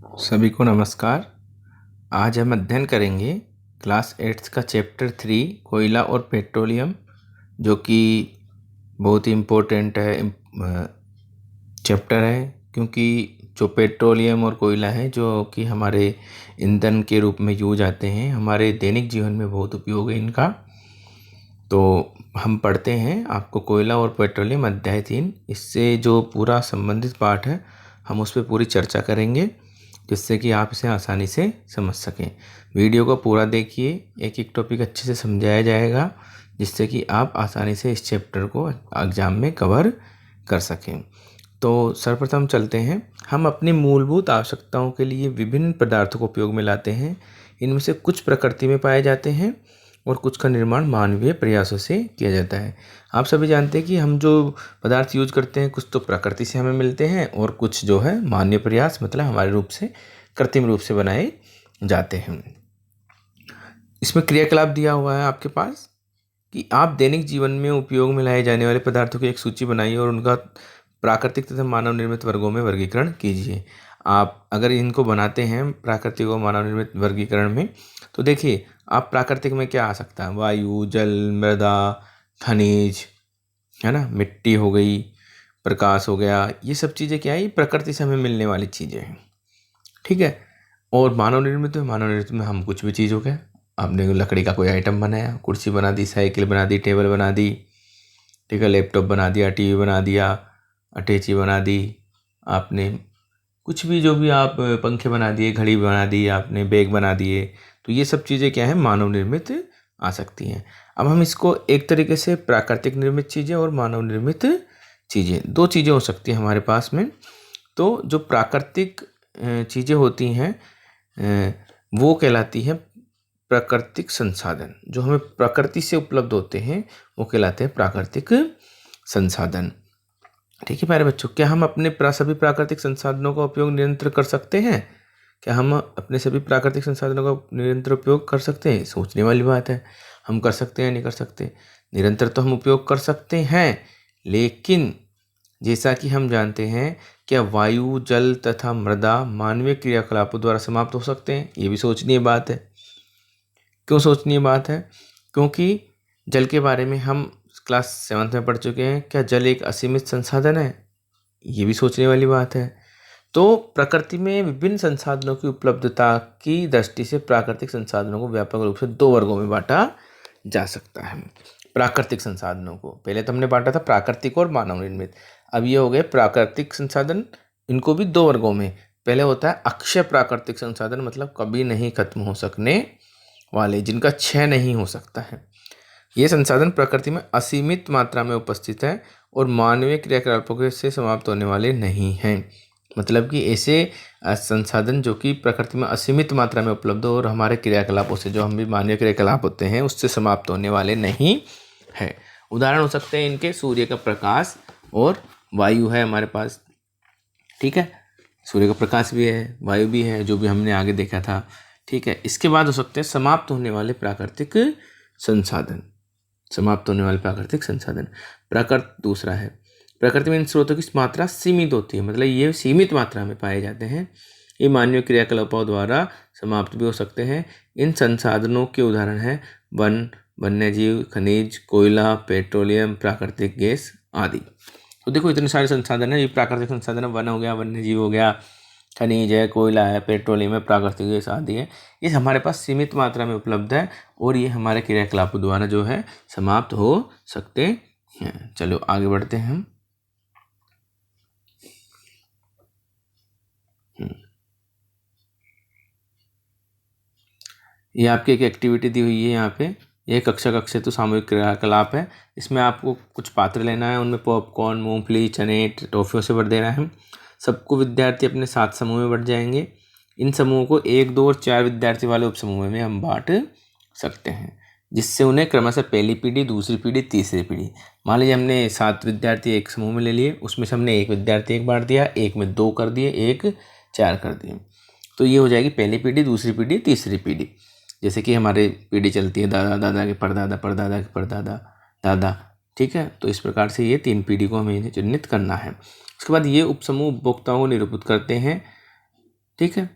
सभी को नमस्कार। आज हम अध्ययन करेंगे क्लास 8 का चैप्टर 3 कोयला और पेट्रोलियम, जो कि बहुत ही इम्पोर्टेंट चैप्टर है, क्योंकि जो पेट्रोलियम और कोयला है जो कि हमारे ईंधन के रूप में यूज आते हैं, हमारे दैनिक जीवन में बहुत उपयोग है इनका। तो हम पढ़ते हैं आपको कोयला और पेट्रोलियम अध्याय 3। इससे जो पूरा संबंधित पाठ है हम उस पर पूरी चर्चा करेंगे, जिससे कि आप इसे आसानी से समझ सकें। वीडियो को पूरा देखिए, एक एक टॉपिक अच्छे से समझाया जाएगा, जिससे कि आप आसानी से इस चैप्टर को एग्जाम में कवर कर सकें। तो सर्वप्रथम चलते हैं। हम अपनी मूलभूत आवश्यकताओं के लिए विभिन्न पदार्थों को उपयोग में लाते हैं। इनमें से कुछ प्रकृति में पाए जाते हैं और कुछ का निर्माण मानवीय प्रयासों से किया जाता है। आप सभी जानते हैं कि हम जो पदार्थ यूज करते हैं, कुछ तो प्रकृति से हमें मिलते हैं और कुछ जो है मानवीय प्रयास मतलब हमारे रूप से कृत्रिम रूप से बनाए जाते हैं। इसमें क्रियाकलाप दिया हुआ है आपके पास कि आप दैनिक जीवन में उपयोग में लाए जाने वाले पदार्थों की एक सूची बनाइए और उनका प्राकृतिक तथा मानव निर्मित वर्गों में वर्गीकरण कीजिए। आप अगर इनको बनाते हैं प्राकृतिक और मानव निर्मित वर्गीकरण में, तो देखिए आप प्राकृतिक में क्या आ सकता है, वायु, जल, मृदा, खनिज, है ना, मिट्टी हो गई, प्रकाश हो गया, ये सब चीज़ें क्या है, ये प्रकृति से हमें मिलने वाली चीज़ें हैं। ठीक है। और मानव निर्मित में हम कुछ भी चीज़ हो गया, आपने लकड़ी का कोई आइटम बनाया, कुर्सी बना दी, साइकिल बना दी, टेबल बना दी, ठीक है, लैपटॉप बना दिया, टीवी बना दिया, अटैची बना दी, आपने कुछ भी जो भी आप पंखे बना दिए, घड़ी बना दी, आपने बैग बना दिए, तो ये सब चीज़ें क्या है, मानव निर्मित आ सकती हैं। अब हम इसको एक तरीके से प्राकृतिक निर्मित चीज़ें और मानव निर्मित चीज़ें, दो चीज़ें हो सकती हैं हमारे पास में। तो जो प्राकृतिक चीज़ें होती हैं वो कहलाती हैं प्राकृतिक संसाधन। जो हमें प्रकृति से उपलब्ध होते हैं वो कहलाते हैं प्राकृतिक संसाधन। ठीक है प्यारे बच्चों, क्या हम अपने सभी प्राकृतिक संसाधनों का उपयोग निरंतर कर सकते हैं? क्या हम अपने सभी प्राकृतिक संसाधनों का निरंतर उपयोग कर सकते हैं? सोचने वाली बात है। हम कर सकते हैं या नहीं कर सकते? निरंतर तो हम उपयोग कर सकते हैं, लेकिन जैसा कि हम जानते हैं, क्या वायु, जल तथा मृदा मानवीय क्रियाकलापों द्वारा समाप्त हो सकते हैं? ये भी सोचनीय बात है। क्यों सोचनीय बात है? क्योंकि जल के बारे में हम क्लास 7 में पढ़ चुके हैं। क्या जल एक असीमित संसाधन है? ये भी सोचने वाली बात है। तो प्रकृति में विभिन्न संसाधनों की उपलब्धता की दृष्टि से प्राकृतिक संसाधनों को व्यापक रूप से दो वर्गों में बांटा जा सकता है। प्राकृतिक संसाधनों को पहले तो हमने बांटा था प्राकृतिक और मानव निर्मित, अब ये हो गए प्राकृतिक संसाधन। इनको भी दो वर्गों में, पहले होता है अक्षय प्राकृतिक संसाधन, मतलब कभी नहीं खत्म हो सकने वाले, जिनका क्षय नहीं हो सकता है। ये संसाधन प्रकृति में असीमित मात्रा में उपस्थित है और मानवीय क्रियाकलापों से समाप्त होने वाले नहीं हैं। मतलब कि ऐसे संसाधन जो कि प्रकृति में असीमित मात्रा में उपलब्ध हो और हमारे क्रियाकलापों से, जो हम भी मानवीय क्रियाकलाप होते हैं, उससे समाप्त होने वाले नहीं है। उदाहरण हो सकते हैं इनके सूर्य का प्रकाश और वायु है हमारे पास। ठीक है, सूर्य का प्रकाश भी है, वायु भी है, जो भी हमने आगे देखा था। ठीक है, इसके बाद हो सकते हैं समाप्त होने वाले प्राकृतिक संसाधन। समाप्त होने वाले प्राकृतिक संसाधन प्रकृति दूसरा है। प्रकृति में इन स्रोतों की मात्रा सीमित होती है, मतलब ये सीमित मात्रा में पाए जाते हैं। ये मानवीय क्रियाकलापों द्वारा समाप्त भी हो सकते हैं। इन संसाधनों के उदाहरण हैं वन, वन्यजीव, खनिज, कोयला, पेट्रोलियम, प्राकृतिक गैस आदि। तो देखो इतने सारे संसाधन है। ये प्राकृतिक संसाधन है, वन हो गया, वन्यजीव हो गया, खनिज है, कोयला है, पेट्रोलियम है, प्राकृतिक गैस आदि है। ये हमारे पास सीमित मात्रा में उपलब्ध है और ये हमारे क्रियाकलापों द्वारा जो है समाप्त हो सकते हैं। चलो आगे बढ़ते हैं हम। ये आपकी एक एक्टिविटी दी हुई है यहाँ पे। ये कक्षा तो सामूहिक क्रियाकलाप है। इसमें आपको कुछ पात्र लेना है, उनमें पॉपकॉर्न, मूंगफली, चने, टॉफियों से भर देना है। सबको विद्यार्थी अपने 7 समूह में बढ़ जाएंगे। इन समूहों को 1, 2 और 4 विद्यार्थी वाले उपसमूह में हम बांट सकते हैं, जिससे उन्हें क्रमशः पहली पीढ़ी, दूसरी पीढ़ी, तीसरी पीढ़ी। मान लीजिए हमने 7 विद्यार्थी एक समूह में ले लिए, उसमें से हमने 1 विद्यार्थी एक बांट दिया, एक में 2 कर दिए, एक 4 कर दिए। तो ये हो जाएगी पहली पीढ़ी, दूसरी पीढ़ी, तीसरी पीढ़ी। जैसे कि हमारी पीढ़ी चलती है दादा दादा के परदादा, परदादा के परदादा, दादा। ठीक है, तो इस प्रकार से ये 3 पीढ़ी को हमें चिन्हित करना है। उसके बाद ये उपसमूह उपभोक्ताओं को निरूपित करते हैं ठीक है।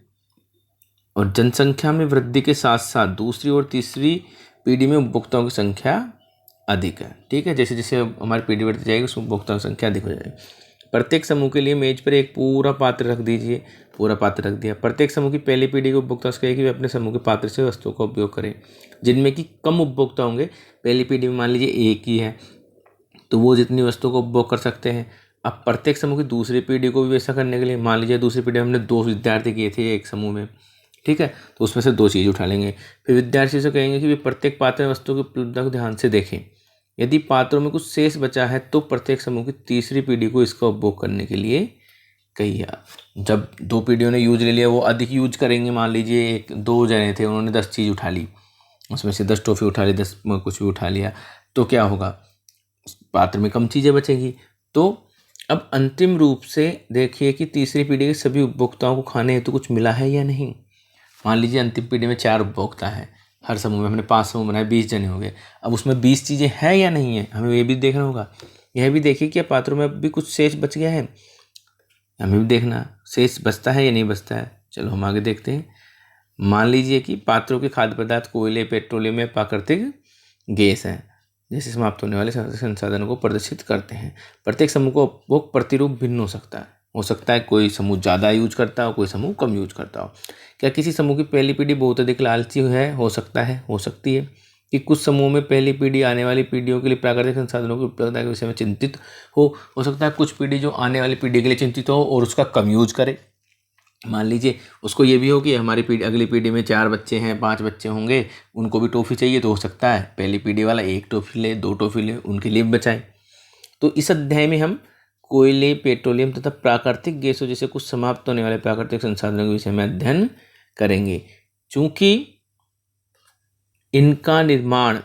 और जनसंख्या में वृद्धि के साथ साथ दूसरी और तीसरी पीढ़ी में उपभोक्ताओं की संख्या अधिक है। ठीक है, जैसे जैसे हमारी पीढ़ी बढ़ती जाएगी उसमें उपभोक्ताओं की संख्या अधिक हो जाएगी। प्रत्येक समूह के लिए मेज पर एक पूरा पात्र रख दीजिए। पूरा पात्र रख दिया। प्रत्येक समूह की पहली पीढ़ी के उपभोक्ता से कहे कि वे अपने समूह के पात्र से वस्तुओं का उपयोग करें। जिनमें कि कम उपभोक्ता होंगे, पहली पीढ़ी में मान लीजिए एक ही है, तो वो जितनी वस्तुओं का उपभोग कर सकते हैं। अब प्रत्येक समूह की दूसरी पीढ़ी को भी वैसा करने के लिए, मान लीजिए दूसरी पीढ़ी में हमने 2 विद्यार्थी किए थे एक समूह में, ठीक है, तो उसमें से 2 चीज़ उठा लेंगे। फिर विद्यार्थी से कहेंगे कि वे प्रत्येक पात्र में वस्तुओं की उपलब्धता को ध्यान से देखें। यदि पात्रों में कुछ शेष बचा है तो प्रत्येक समूह की तीसरी पीढ़ी को इसका उपभोग करने के लिए कहिए। जब 2 पीढ़ियों ने यूज ले लिया, वो अधिक यूज करेंगे। मान लीजिए 2 जने थे, उन्होंने 10 चीज़ उठा ली, उसमें से 10 टॉफ़ी उठा ली, 10 कुछ भी उठा लिया, तो क्या होगा, पात्र में कम चीज़ें बचेंगी। तो अब अंतिम रूप से देखिए कि तीसरी पीढ़ी के सभी उपभोक्ताओं को खाने हेतु कुछ मिला है या नहीं। मान लीजिए अंतिम पीढ़ी में 4 उपभोक्ता है, हर समूह में हमने 5 समूह बनाए, 20 जने हो गए। अब उसमें 20 चीज़ें हैं या नहीं है, हमें ये भी देखना होगा। यह भी देखिए कि पात्रों में अब भी कुछ शेष बच गया है, हमें भी देखना शेष बचता है या नहीं बचता है। चलो हम आगे देखते हैं। मान लीजिए कि पात्रों के खाद्य पदार्थ कोयले, पेट्रोलियम या प्राकृतिक गैस है, जैसे समाप्त होने वाले संसाधनों को प्रदर्शित करते हैं। प्रत्येक समूह को उपभोग प्रतिरूप भिन्न हो सकता है कोई समूह ज़्यादा यूज करता हो, कोई समूह कम यूज करता हो। क्या किसी समूह की पहली पीढ़ी बहुत अधिक लालची है? हो सकता है, हो सकती है कि कुछ समूह में पहली पीढ़ी आने वाली पीढ़ियों के लिए प्राकृतिक संसाधनों की उपलब्धता के विषय में चिंतित हो सकता है कुछ पीढ़ी जो आने वाली पीढ़ी के लिए चिंतित हो और उसका कम यूज करे। मान लीजिए उसको ये भी हो कि हमारी पीढ़ी, अगली पीढ़ी में 4 बच्चे हैं, 5 बच्चे होंगे, उनको भी टॉफ़ी चाहिए, तो हो सकता है पहली पीढ़ी वाला 1 टॉफ़ी ले, 2 टॉफ़ी ले, उनके लिए बचाए। तो इस अध्याय में हम कोयले, पेट्रोलियम तथा प्राकृतिक गैसों जैसे कुछ समाप्त होने वाले प्राकृतिक संसाधनों के विषय में अध्ययन करेंगे। चूँकि इनका निर्माण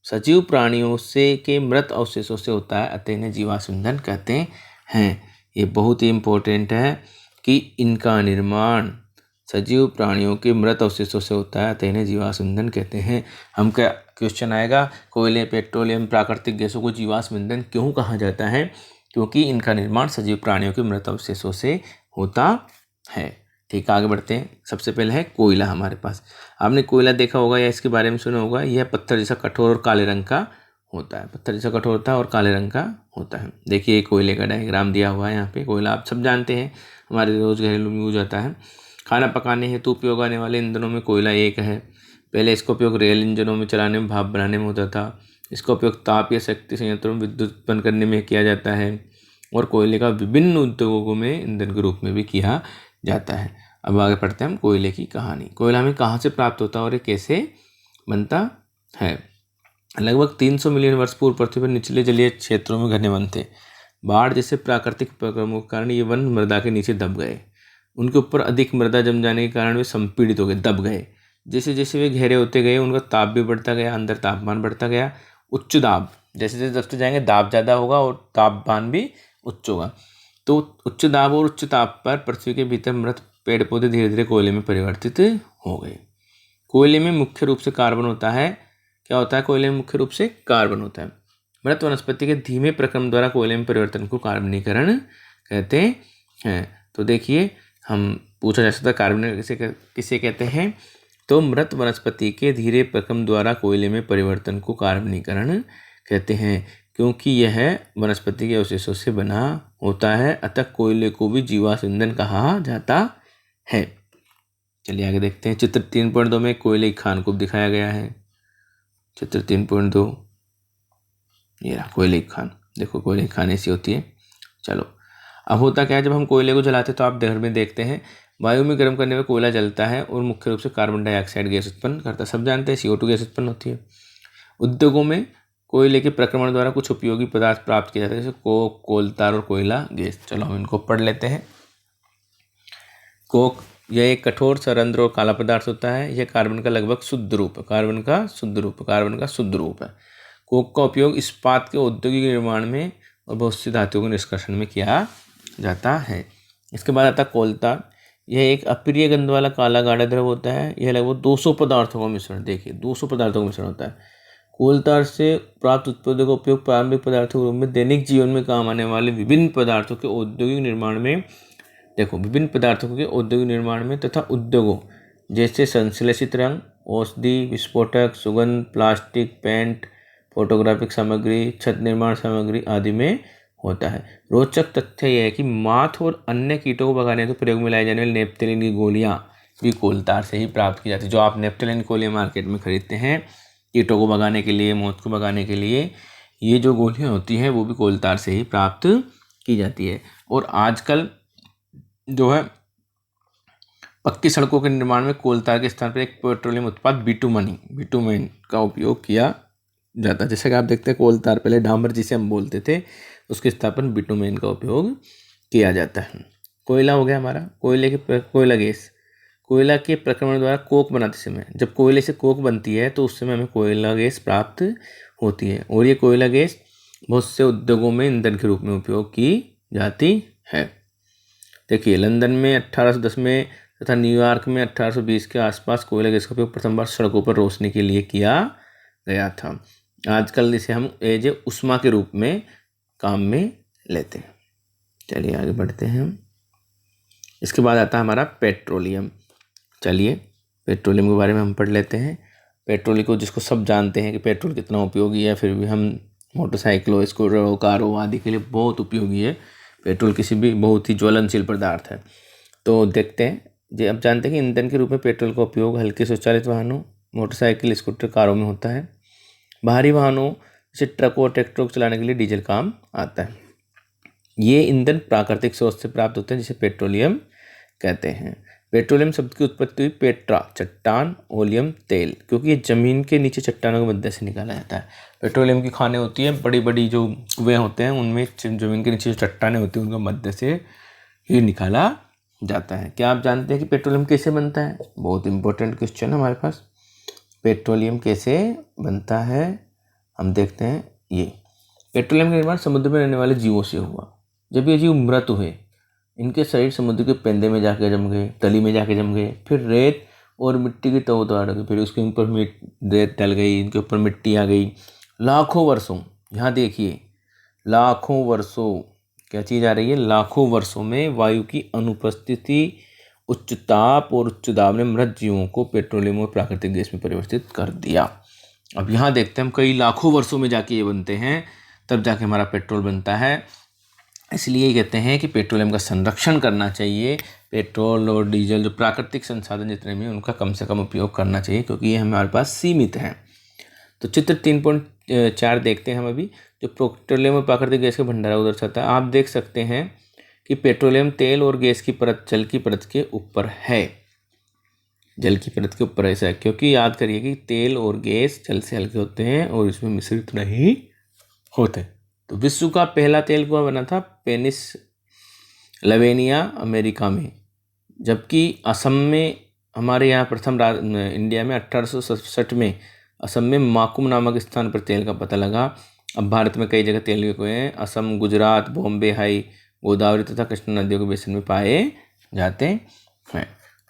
सजीव प्राणियों से के मृत अवशेषों से होता है, अतः इन्हें जीवाश्म ईंधन कहते हैं। ये बहुत ही इम्पोर्टेंट है कि इनका निर्माण सजीव प्राणियों के मृत अवशेषों से होता है, अतः इन्हें जीवाश्म ईंधन कहते हैं। हम क्या क्वेश्चन आएगा, कोयले, पेट्रोलियम, प्राकृतिक गैसों को जीवाश्म ईंधन क्यों कहा जाता है? क्योंकि इनका निर्माण सजीव प्राणियों के मृत अवशेषों से होता है। ठीक है, आगे बढ़ते हैं। सबसे पहले है कोयला हमारे पास। आपने कोयला देखा होगा या इसके बारे में सुना होगा। यह पत्थर जैसा कठोर और काले रंग का होता है। पत्थर जैसा कठोर होता है और काले रंग का होता है। देखिए कोयले का डायग्राम दिया हुआ है यहाँ पे। कोयला आप सब जानते हैं, हमारे रोज़ घरेलू में यूज होता है। खाना पकाने हेतु उपयोग आने वाले ईंधनों में कोयला एक है। पहले इसका उपयोग रेल इंजनों में चलाने में, भाप बनाने में होता था। इसका उपयोग ताप या शक्ति संयंत्रों में विद्युत उत्पन्न करने में किया जाता है और कोयले का विभिन्न उद्योगों में ईंधन के रूप में भी किया जाता है। अब आगे पढ़ते हैं हम कोयले की कहानी। कोयला हमें कहाँ से प्राप्त होता है और ये कैसे बनता है? लगभग 300 मिलियन वर्ष पूर्व पृथ्वी पर निचले जलीय क्षेत्रों में घने वन थे। बाढ़ जैसे प्राकृतिक प्रक्रमों के कारण ये वन मृदा के नीचे दब गए। उनके ऊपर अधिक मृदा जम जाने के कारण वे संपीड़ित हो गए, दब गए। जैसे जैसे वे गहरे होते गए उनका ताप भी बढ़ता गया, अंदर तापमान बढ़ता गया। उच्च दाब, जैसे जैसे दबते जाएंगे दाब ज़्यादा होगा और तापमान भी उच्च होगा। तो उच्च दाब और उच्च ताप पर पृथ्वी के भीतर मृत पेड़ पौधे धीरे धीरे कोयले में परिवर्तित हो गए। कोयले में मुख्य रूप से कार्बन होता है। क्या होता है? कोयले में मुख्य रूप से कार्बन होता है। मृत वनस्पति के धीमे प्रक्रम द्वारा कोयले में परिवर्तन को कार्बनीकरण कहते हैं। तो देखिए, हम पूछा जा सकता है कार्बन किसे कहते हैं? तो मृत वनस्पति के धीरे प्रक्रम द्वारा कोयले में परिवर्तन को कार्बनीकरण कहते हैं, क्योंकि यह वनस्पति के अवशेषों से बना होता है, अतः कोयले को भी जीवाश्म ईंधन कहा जाता है। चलिए आगे देखते हैं। चित्र 3.2 में कोयले की खान को दिखाया गया है। चित्र 3.2, ये रहा कोयले की खान। देखो कोयले की खान ऐसी होती है। चलो, अब होता क्या है, जब हम कोयले को जलाते हैं तो आप घर में देखते हैं वायु में गर्म करने में कोयला जलता है और मुख्य रूप से कार्बन डाइऑक्साइड गैस उत्पन्न करता है। सब जानते हैं CO2 गैस उत्पन्न होती है। उद्योगों में कोयले के प्रक्रमण द्वारा कुछ उपयोगी पदार्थ प्राप्त किए जाते हैं, जैसे कोक, कोलतार और कोयला गैस। चलो हम इनको पढ़ लेते हैं। कोक, यह एक कठोर सरंध्र और काला पदार्थ होता है। यह कार्बन का लगभग शुद्ध रूप है। कार्बन का शुद्ध रूप है। कोक का उपयोग इस्पात के औद्योगिक निर्माण में और बहुत सी धातुओं के निष्कर्षण में किया जाता है। इसके बाद आता कोलतार। यह एक अप्रिय गंध वाला काला गाढ़ा द्रव होता है। यह लगभग 200 पदार्थों का मिश्रण, देखिए 200 पदार्थों का मिश्रण होता है। कोलतार से प्राप्त उत्पादों का उपयोग प्रारंभिक पदार्थों के रूप में दैनिक जीवन में काम आने वाले विभिन्न पदार्थों के औद्योगिक निर्माण में देखो, विभिन्न पदार्थों के औद्योगिक निर्माण में तथा उद्योगों जैसे संश्लेषित रंग, औषधि, विस्फोटक, सुगंध, प्लास्टिक, पेंट, फोटोग्राफिक सामग्री, छत निर्माण सामग्री आदि में होता है। रोचक तथ्य यह है कि माथ और अन्य कीटों को भगाने हेतु प्रयोग में लाई जाने वाली नेपथलीन की गोलियां भी कोलतार से ही प्राप्त की जाती है। जो आप नेपथलीन गोलियां मार्केट में खरीदते हैं कीटों को भगाने के लिए, मौत को भगाने के लिए, ये जो गोलियां होती हैं वो भी कोलतार से ही प्राप्त की जाती है। और आजकल जो है पक्की सड़कों के निर्माण में कोलतार के स्थान पर एक पेट्रोलियम उत्पाद बिटुमेन का उपयोग किया जाता है। जैसे कि आप देखते हैं कोलतार पहले डामर जिसे हम बोलते थे, उसके स्थापन बिटुमेन का उपयोग किया जाता है। कोयला हो गया हमारा, कोयला गैस। कोयला के प्रक्रमण द्वारा कोक बनाते समय जब कोयले से कोक बनती है तो उस समय हमें कोयला गैस प्राप्त होती है, और ये कोयला गैस बहुत से उद्योगों में ईंधन के रूप में उपयोग की जाती है। देखिए, लंदन में 1810 में तथा न्यूयॉर्क में 1820 के आसपास कोयला गैस का उपयोग प्रथम बार सड़कों पर रोशनी के लिए किया गया था। आजकल इसे हम एज ए उष्मा के रूप में काम में लेते हैं। चलिए आगे बढ़ते हैं। इसके बाद आता है हमारा पेट्रोलियम। चलिए पेट्रोलियम के बारे में हम पढ़ लेते हैं। पेट्रोल को, जिसको सब जानते हैं कि पेट्रोल कितना उपयोगी है, फिर भी हम मोटरसाइकिलों, स्कूटरों, कारों आदि के लिए बहुत उपयोगी है। पेट्रोल किसी भी बहुत ही ज्वलनशील पदार्थ है। तो देखते हैं जी, अब जानते हैं कि ईंधन के रूप में पेट्रोल का उपयोग हल्के स्वचालित वाहनों, मोटरसाइकिल, स्कूटर, कारों में होता है। भारी वाहनों जैसे ट्रक और ट्रैक्टर को चलाने के लिए डीजल काम आता है। ये ईंधन प्राकृतिक स्रोत से प्राप्त होते हैं जिसे पेट्रोलियम कहते हैं। पेट्रोलियम शब्द की उत्पत्ति हुई पेट्रा चट्टान, ओलियम तेल, क्योंकि ये जमीन के नीचे चट्टानों के मध्य से निकाला जाता है। पेट्रोलियम की खानें होती हैं, बड़ी बड़ी जो कुएं होते हैं उनमें जमीन के नीचे जो चट्टानें होती हैं उनका मध्य से ही निकाला जाता है। क्या आप जानते हैं कि पेट्रोलियम कैसे बनता है? बहुत इंपॉर्टेंट क्वेश्चन है हमारे पास। पेट्रोलियम कैसे बनता है हम देखते हैं। ये पेट्रोलियम का निर्माण समुद्र में रहने वाले जीवों से हुआ। जब ये जीव मृत हुए, इनके शरीर समुद्र के पेंदे में जाके जम गए, तली में जाके जम गए, फिर रेत और मिट्टी की तह उतार गई, फिर उसके ऊपर रेत डल गई, इनके ऊपर मिट्टी आ गई। लाखों वर्षों, यहाँ देखिए लाखों वर्षों, क्या चीज़ आ रही है? लाखों वर्षों में वायु की अनुपस्थिति, उच्च ताप और उच्च दाब ने मृत जीवों को पेट्रोलियम और प्राकृतिक गैस में परिवर्तित कर दिया। अब यहाँ देखते हैं हम कई लाखों वर्षों में जाके ये बनते हैं, तब जाके हमारा पेट्रोल बनता है। इसलिए कहते हैं कि पेट्रोलियम का संरक्षण करना चाहिए। पेट्रोल और डीजल जो प्राकृतिक संसाधन जितने भी उनका कम से कम उपयोग करना चाहिए, क्योंकि ये हमारे पास सीमित हैं। तो चित्र 3.4 देखते हैं हम अभी, जो पेट्रोलियम और प्राकृतिक गैस का भंडारा को दर्शाता है। आप देख सकते हैं कि पेट्रोलियम तेल और गैस की परत जल की परत के ऊपर है। जल की परत के ऊपर ऐसा है क्योंकि याद करिए कि तेल और गैस जल से हल्के होते हैं और इसमें मिश्रित नहीं होते। तो विश्व का पहला तेल कुआं बना था पेनिसिल्वेनिया अमेरिका में, जबकि असम में, हमारे यहाँ प्रथम इंडिया में 1867 में असम में माकुम नामक स्थान पर तेल का पता लगा। अब भारत में कई जगह तेल के कुएं हैं। असम, गुजरात, बॉम्बे हाई, गोदावरी तथा कृष्णा नदियों के बेसिन में पाए जाते हैं।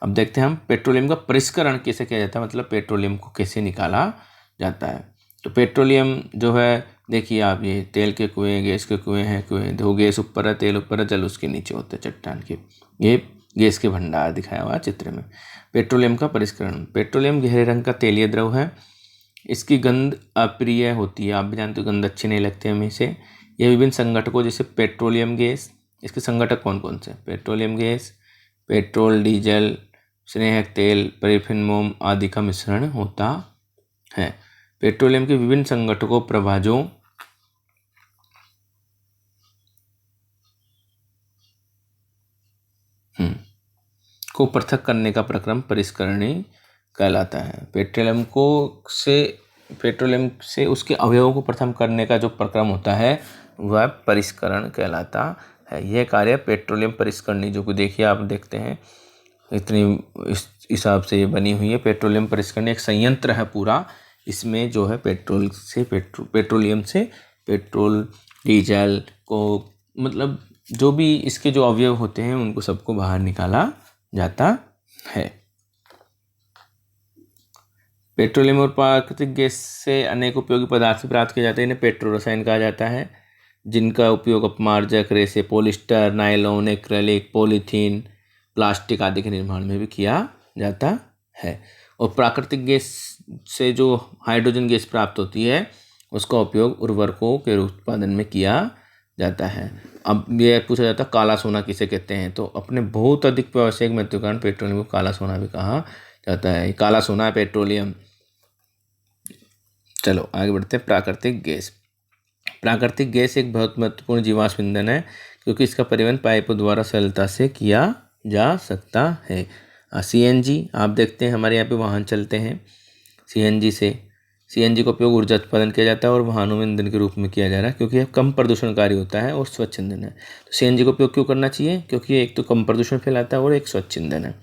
अब देखते हैं हम पेट्रोलियम का परिष्करण कैसे किया जाता है, मतलब पेट्रोलियम को कैसे निकाला जाता है। तो पेट्रोलियम जो है, देखिए आप, ये तेल के कुएं, गैस के कुएं हैं, कुएं दो, गैस ऊपर है, तेल ऊपर है, जल उसके नीचे होते हैं चट्टान के। ये गैस के भंडार दिखाया हुआ चित्र में। पेट्रोलियम का परिष्करण। पेट्रोलियम गहरे रंग का तेलीय द्रव है। इसकी गंध अप्रिय होती है, आप भी जानते हो गंध अच्छे नहीं लगते हमें से। यह विभिन्न संगठकों जैसे पेट्रोलियम गैस, इसके संगठक कौन कौन से? पेट्रोलियम गैस, पेट्रोल, डीजल, स्नेहक तेल, पैराफिन, मोम आदि का मिश्रण होता है। पेट्रोलियम के विभिन्न संगठकों, प्रभाजों को पृथक करने का प्रक्रम परिष्करणी कहलाता है। पेट्रोलियम से उसके अवयवों को प्रथम करने का जो प्रक्रम होता है वह परिष्करण कहलाता है। यह कार्य पेट्रोलियम परिष्करणी, जो कि देखिए आप देखते हैं इतनी इस हिसाब से ये बनी हुई है। पेट्रोलियम परिष्करणी एक संयंत्र है पूरा। इसमें जो है पेट्रोलियम से पेट्रोल, डीजल को, मतलब जो भी इसके जो अवयव होते हैं उनको सबको बाहर निकाला जाता है। पेट्रोलियम और प्राकृतिक गैस से अनेक उपयोगी पदार्थ प्राप्त किए जाते हैं। इन्हें पेट्रो रसायन कहा जाता है। जिनका उपयोग अपमार्जक, रेसे, polyester, nylon, acrylic, polythene, plastic आदि के निर्माण में भी किया जाता है। और प्राकृतिक गैस से जो हाइड्रोजन गैस प्राप्त होती है उसका उपयोग उर्वरकों के उत्पादन में किया जाता है। अब ये पूछा जाता है काला सोना किसे कहते हैं, तो अपने बहुत अधिक व्यावसायिक महत्व के कारण पेट्रोलियम को काला सोना भी कहा जाता है। काला सोना है पेट्रोलियम। चलो आगे बढ़ते हैं। प्राकृतिक गैस। प्राकृतिक गैस एक बहुत महत्वपूर्ण जीवाश्म ईंधन है क्योंकि इसका परिवहन पाइपों द्वारा सरलता से किया जा सकता है। सीएनजी आप देखते हैं हमारे यहाँ पे वाहन चलते हैं सीएनजी का उपयोग ऊर्जा उत्पादन किया जाता है और वाहनों में ईंधन के रूप में किया जा रहा है क्योंकि यह कम प्रदूषणकारी होता है और स्वच्छ ईंधन है। तो सीएनजी का उपयोग क्यों करना चाहिए? क्योंकि ये एक तो कम प्रदूषण फैलाता है और एक स्वच्छ ईंधन है।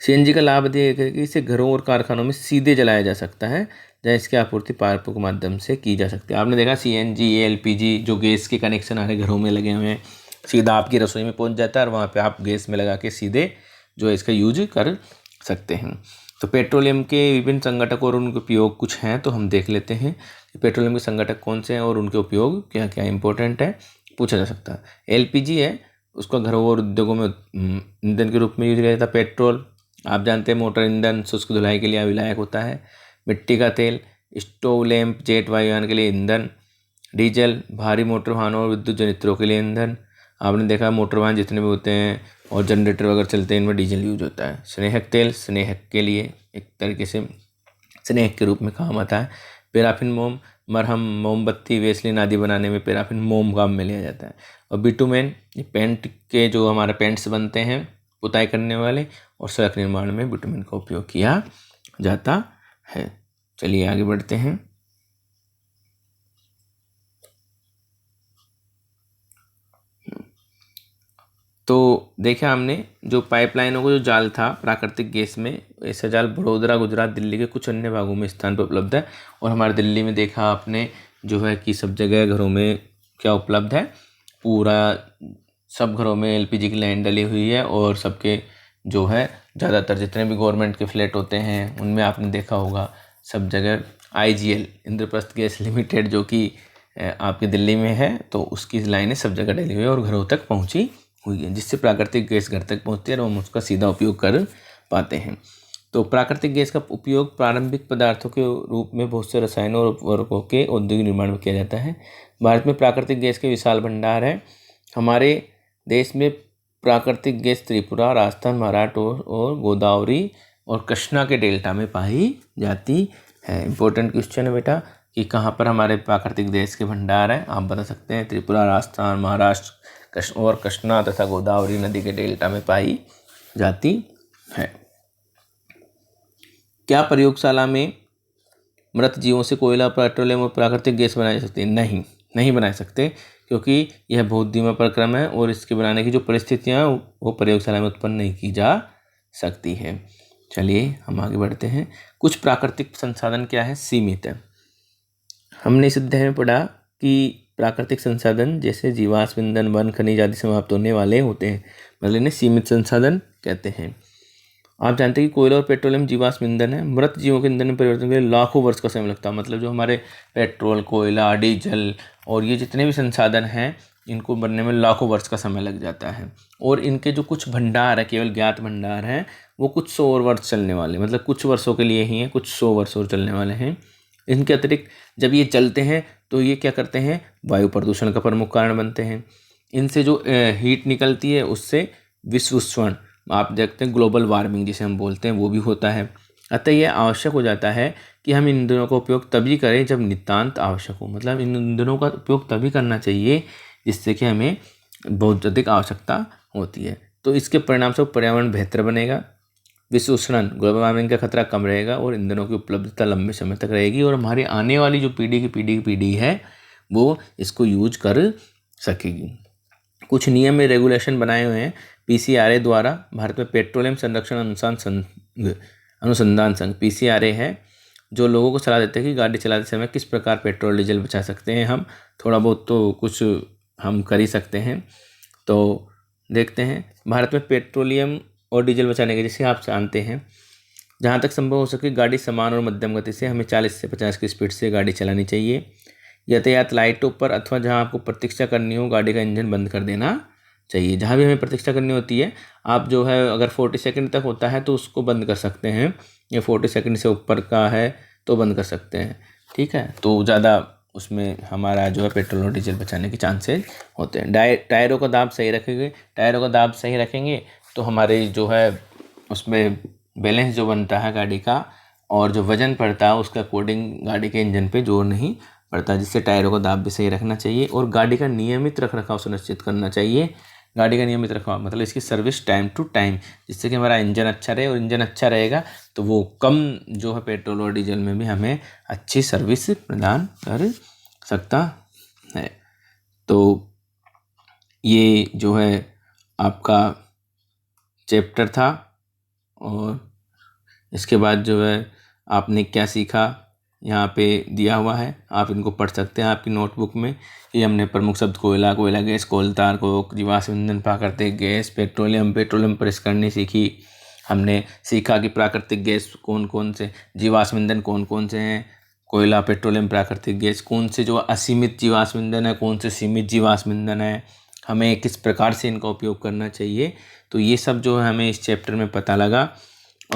सीएनजी का लाभ यह है कि इसे घरों और कारखानों में सीधे जलाया जा सकता है जहाँ इसकी आपूर्ति पाइपों के माध्यम से की जा सकती है। आपने देखा सीएनजी, एलपीजी जो गैस के कनेक्शन हमारे घरों में लगे हुए हैं, सीधा आपकी रसोई में पहुंच जाता है और वहाँ पे आप गैस में लगा के सीधे जो है इसका यूज कर सकते हैं। तो पेट्रोलियम के विभिन्न संगठक और उनके उपयोग कुछ हैं तो हम देख लेते हैं कि पेट्रोलियम के संगठक कौन से हैं और उनके उपयोग क्या क्या इंपॉर्टेंट है, पूछा जा सकता है। एलपीजी है, उसका घरों और उद्योगों में ईंधन के रूप में यूज किया जाता है। पेट्रोल आप जानते हैं मोटर ईंधन शुष्क धुलाई के लिए अविलायक होता है। मिट्टी का तेल, स्टोव, लैंप, जेट वायुयान के लिए ईंधन। डीजल भारी मोटर वाहनों और विद्युत जनरेटरों के लिए ईंधन। आपने देखा मोटर वाहन जितने भी होते हैं और जनरेटर वगैरह चलते हैं इनमें डीजल यूज होता है। स्नेहक तेल स्नेहक के लिए एक तरीके से स्नेहक के रूप में काम आता है। पैराफिन मोम, मरहम, मोमबत्ती, वेसलिन आदि बनाने में पैराफिन मोम काम में लिया जाता है। और बिटुमेन, ये पेंट के जो हमारे पेंट्स बनते हैं पुताई करने वाले और सड़क निर्माण में बिटुमेन का उपयोग किया जाता है। चलिए आगे बढ़ते हैं। तो देखा हमने जो पाइपलाइनों का जो जाल था प्राकृतिक गैस में, ऐसा जाल बड़ोदरा, गुजरात, दिल्ली के कुछ अन्य भागों में स्थान पर उपलब्ध है। और हमारे दिल्ली में देखा आपने जो है कि सब जगह घरों में क्या उपलब्ध है, पूरा सब घरों में एलपीजी की लाइन डली हुई है। और सबके जो है ज़्यादातर जितने भी गवर्नमेंट के फ्लैट होते हैं उनमें आपने देखा होगा सब जगह आईजीएल इंद्रप्रस्थ गैस लिमिटेड जो कि आपकी दिल्ली में है, तो उसकी लाइनें सब जगह डली हुई है और घरों तक पहुँची हुई है, जिससे प्राकृतिक गैस घर तक पहुँचती है और हम उसका सीधा उपयोग कर पाते हैं। तो प्राकृतिक गैस का उपयोग प्रारंभिक पदार्थों के रूप में बहुत से रसायनों और उर्वरकों के औद्योगिक निर्माण में किया जाता है। भारत में प्राकृतिक गैस के विशाल भंडार है। हमारे देश में प्राकृतिक गैस त्रिपुरा, राजस्थान, महाराष्ट्र और गोदावरी और कृष्णा के डेल्टा में पाई जाती है। इंपॉर्टेंट क्वेश्चन है बेटा कि कहाँ पर हमारे प्राकृतिक गैस के भंडार हैं, आप बता सकते हैं। त्रिपुरा, राजस्थान, महाराष्ट्र और कृष्णा तथा गोदावरी नदी के डेल्टा में पाई जाती है। क्या प्रयोगशाला में मृत जीवों से कोयला, पेट्रोलियम और प्राकृतिक गैस बनाई जा सकती है? नहीं बना सकते क्योंकि यह बहुत धीमा प्रक्रम है और इसके बनाने की जो परिस्थितियाँ वो प्रयोगशाला में उत्पन्न नहीं की जा सकती है। चलिए हम आगे बढ़ते हैं। कुछ प्राकृतिक संसाधन क्या है? सीमित है। हमने इस अध्याय में पढ़ा कि प्राकृतिक संसाधन जैसे जीवाश्म ईंधन, वन, खनिज आदि समाप्त होने वाले होते हैं, मतलब इन्हें सीमित संसाधन कहते हैं। आप जानते हैं कि कोयला और पेट्रोलियम जीवाश्म ईंधन है। मृत जीवों के ईंधन में परिवर्तन के लिए लाखों वर्ष का समय लगता है। मतलब जो हमारे पेट्रोल, कोयला, डीजल और ये जितने भी संसाधन हैं इनको बनने में लाखों वर्ष का समय लग जाता है। और इनके जो कुछ भंडार है, केवल ज्ञात भंडार हैं, वो कुछ 100 और वर्ष चलने वाले, मतलब कुछ वर्षों के लिए ही हैं, कुछ 100 वर्ष और चलने वाले हैं। इनके अतिरिक्त जब ये चलते हैं तो ये क्या करते हैं? वायु प्रदूषण का प्रमुख कारण बनते हैं। इनसे जो हीट निकलती है उससे विश्व उष्णन, आप देखते हैं ग्लोबल वार्मिंग जिसे हम बोलते हैं, वो भी होता है। अतः यह आवश्यक हो जाता है कि हम इन ईंधनों का उपयोग तभी करें जब नितांत आवश्यक हो। मतलब इन ईंधनों का उपयोग तभी करना चाहिए जिससे कि हमें बहुत अधिक आवश्यकता होती है। तो इसके परिणाम से पर्यावरण बेहतर बनेगा, विश्व उष्णन, ग्लोबल वार्मिंग का खतरा कम रहेगा और ईंधनों की उपलब्धता लंबे समय तक रहेगी और हमारी आने वाली जो पीढ़ी है वो इसको यूज कर सकेगी। कुछ नियम में रेगुलेशन बनाए हुए हैं पीसीआरए द्वारा। भारत में पेट्रोलियम संरक्षण अनुसंधान संघ पीसीआरए है जो लोगों को सलाह देते हैं कि गाड़ी चलाते समय किस प्रकार पेट्रोल डीजल बचा सकते हैं। हम थोड़ा बहुत तो कुछ हम कर ही सकते हैं। तो देखते हैं भारत में पेट्रोलियम और डीजल बचाने के, जैसे आप जानते हैं, जहाँ तक संभव हो सके गाड़ी समान और मध्यम गति से, हमें 40 से 50 की स्पीड से गाड़ी चलानी चाहिए। यातायात लाइटों पर अथवा जहाँ आपको प्रतीक्षा करनी हो गाड़ी का इंजन बंद कर देना चाहिए। जहाँ भी हमें प्रतीक्षा करनी होती है, आप जो है अगर 40 सेकंड तक होता है तो उसको बंद कर सकते हैं, या 40 सेकंड से ऊपर का है तो बंद कर सकते हैं। ठीक है, तो ज़्यादा उसमें हमारा जो है पेट्रोल और डीजल बचाने के चांसेस होते हैं। टायरों का दाब सही रखेंगे, टायरों का दाब सही रखेंगे तो हमारे जो है उसमें बैलेंस जो बनता है गाड़ी का और जो वज़न पड़ता है उसका अकॉर्डिंग गाड़ी के इंजन पे जोर नहीं पड़ता, जिससे टायरों का दाब भी सही रखना चाहिए और गाड़ी का नियमित रखरखाव सुनिश्चित करना चाहिए। गाड़ी का नियमित रखरखाव मतलब इसकी सर्विस टाइम टू टाइम, जिससे कि हमारा इंजन अच्छा रहे, और इंजन अच्छा रहेगा तो वो कम जो है पेट्रोल और डीजल में भी हमें अच्छी सर्विस प्रदान कर सकता है। तो ये जो है आपका चैप्टर था, और इसके बाद जो है आपने क्या सीखा यहाँ पे दिया हुआ है, आप इनको पढ़ सकते हैं आपकी नोटबुक में। ये हमने प्रमुख शब्द कोयला, कोयला गैस, कोलतार, कोक, जीवाश्म ईंधन, प्राकृतिक गैस, पेट्रोलियम, पेट्रोलियम प्रेस करनी सीखी। हमने सीखा कि प्राकृतिक गैस कौन कौन से, जीवाश्म ईंधन कौन कौन से हैं, कोयला, पेट्रोलियम, प्राकृतिक गैस कौन से जो असीमित जीवाश्म ईंधन है, कौन से सीमित जीवाश्म ईंधन है, हमें किस प्रकार से इनका उपयोग करना चाहिए। तो ये सब जो है हमें इस चैप्टर में पता लगा।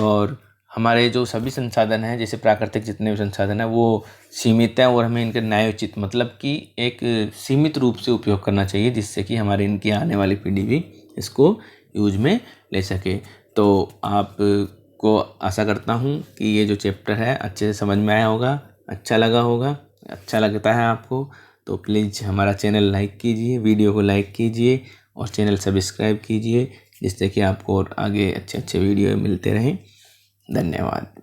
और हमारे जो सभी संसाधन हैं, जैसे प्राकृतिक जितने भी संसाधन हैं वो सीमित हैं और हमें इनके न्यायोचित मतलब कि एक सीमित रूप से उपयोग करना चाहिए, जिससे कि हमारी इनकी आने वाली पीढ़ी भी इसको यूज में ले सके। तो आपको आशा करता हूँ कि ये जो चैप्टर है अच्छे से समझ में आया होगा, अच्छा लगा होगा। अच्छा लगता है आपको तो प्लीज़ हमारा चैनल लाइक कीजिए, वीडियो को लाइक कीजिए और चैनल सब्सक्राइब कीजिए, जिससे कि आपको और आगे अच्छे अच्छे वीडियो मिलते रहें। धन्यवाद।